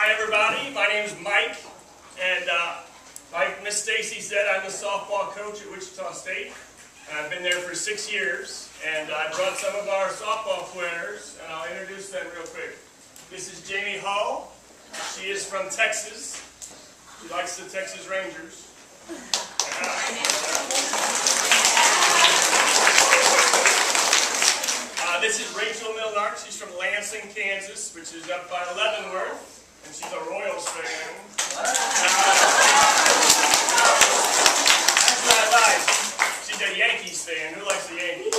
Hi everybody, my name is Mike, and like Miss Stacy said, I'm the softball coach at Wichita State. I've been there for 6 years, and I brought some of our softball players, and I'll introduce them real quick. This is Jamie Hall. She is from Texas. She likes the Texas Rangers. This is Rachel Milnark. She's from Lansing, Kansas, which is up by Leavenworth, and she's a Royals fan. That's not right. She's a Yankees fan. Who likes the Yankees?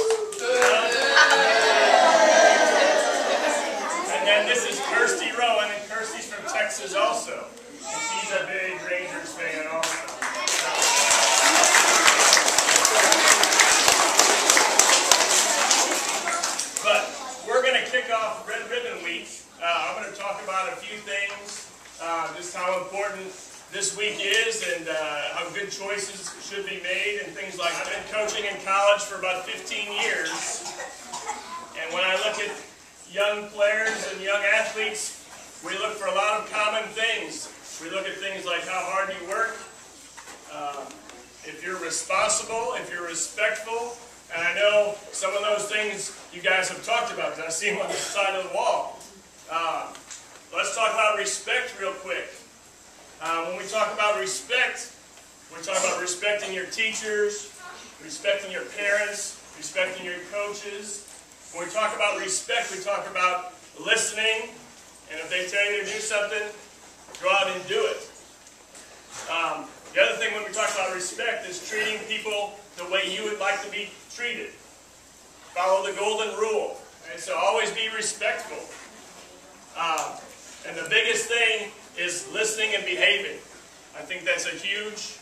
And then this is Kersti Rowan, and Kersti's from Texas also, and she's a big Rangers fan also. But we're going to kick off Red Ribbon Week. I'm going to talk about a few things, just how important this week is and how good choices should be made and things like that. I've been coaching in college for about 15 years, and when I look at young players and young athletes, we look for a lot of common things. We look at things like how hard you work, if you're responsible, if you're respectful. And I know some of those things you guys have talked about, because I see them on the side of the wall. Let's talk about respect real quick. When we talk about respect, we're talking about respecting your teachers, respecting your parents, respecting your coaches. When we talk about respect, we talk about listening, and if they tell you to do something, go out and do it. The other thing when we talk about respect is treating people the way you would like to be treated. Follow the golden rule. And so always be respectful. And the biggest thing is listening and behaving. I think that's a huge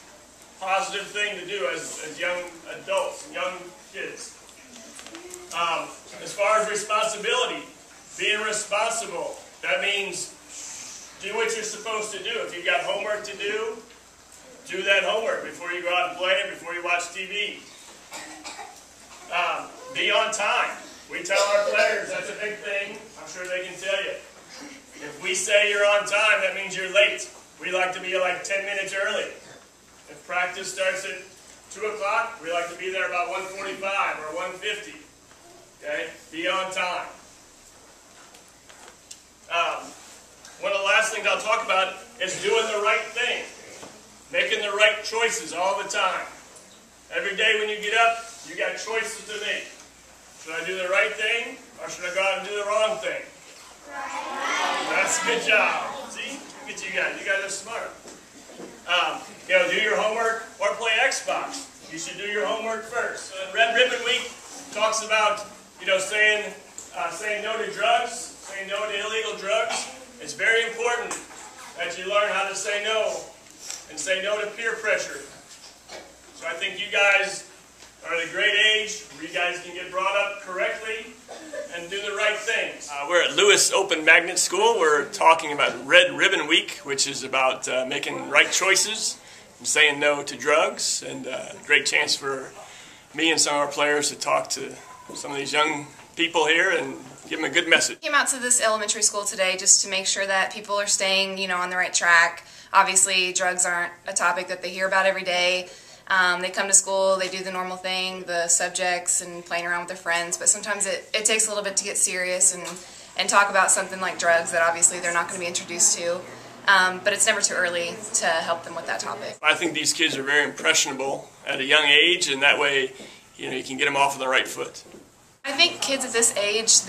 positive thing to do as young adults, young kids. As far as responsibility, being responsible, that means do what you're supposed to do. If you've got homework to do that homework before you go out and play, before you watch TV. Be on time. We tell our players that's a big thing. I'm sure they can tell you. If we say you're on time, that means you're late. We like to be like 10 minutes early. If practice starts at 2 o'clock, we like to be there about 1:45 or 1:50. Okay? Be on time. One of the last things I'll talk about is doing the right thing. Making the right choices all the time. Every day when you get up, you got choices to make. Should I do the right thing, or should I go out and do the wrong thing? Right. That's a good job. See? Look at you guys. You guys are smart. Do your homework or play Xbox. You should do your homework first. So Red Ribbon Week talks about, saying no to drugs, saying no to illegal drugs. It's very important that you learn how to say no. And say no to peer pressure. So I think you guys are at a great age where you guys can get brought up correctly and do the right things. We're at Lewis Open Magnet School. We're talking about Red Ribbon Week, which is about making right choices and saying no to drugs. And a great chance for me and some of our players to talk to some of these young people here and give them a good message. I came out to this elementary school today just to make sure that people are staying, on the right track. Obviously, drugs aren't a topic that they hear about every day. They come to school, they do the normal thing, the subjects and playing around with their friends, but sometimes it takes a little bit to get serious and talk about something like drugs that obviously they're not going to be introduced to. But it's never too early to help them with that topic. I think these kids are very impressionable at a young age, and that way, you can get them off on the right foot. I think kids at this age,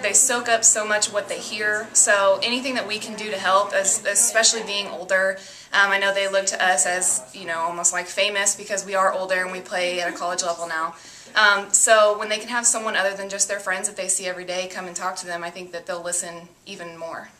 they soak up so much what they hear, so anything that we can do to help, especially being older, I know they look to us as, almost like famous because we are older and we play at a college level now. So when they can have someone other than just their friends that they see every day come and talk to them, I think that they'll listen even more.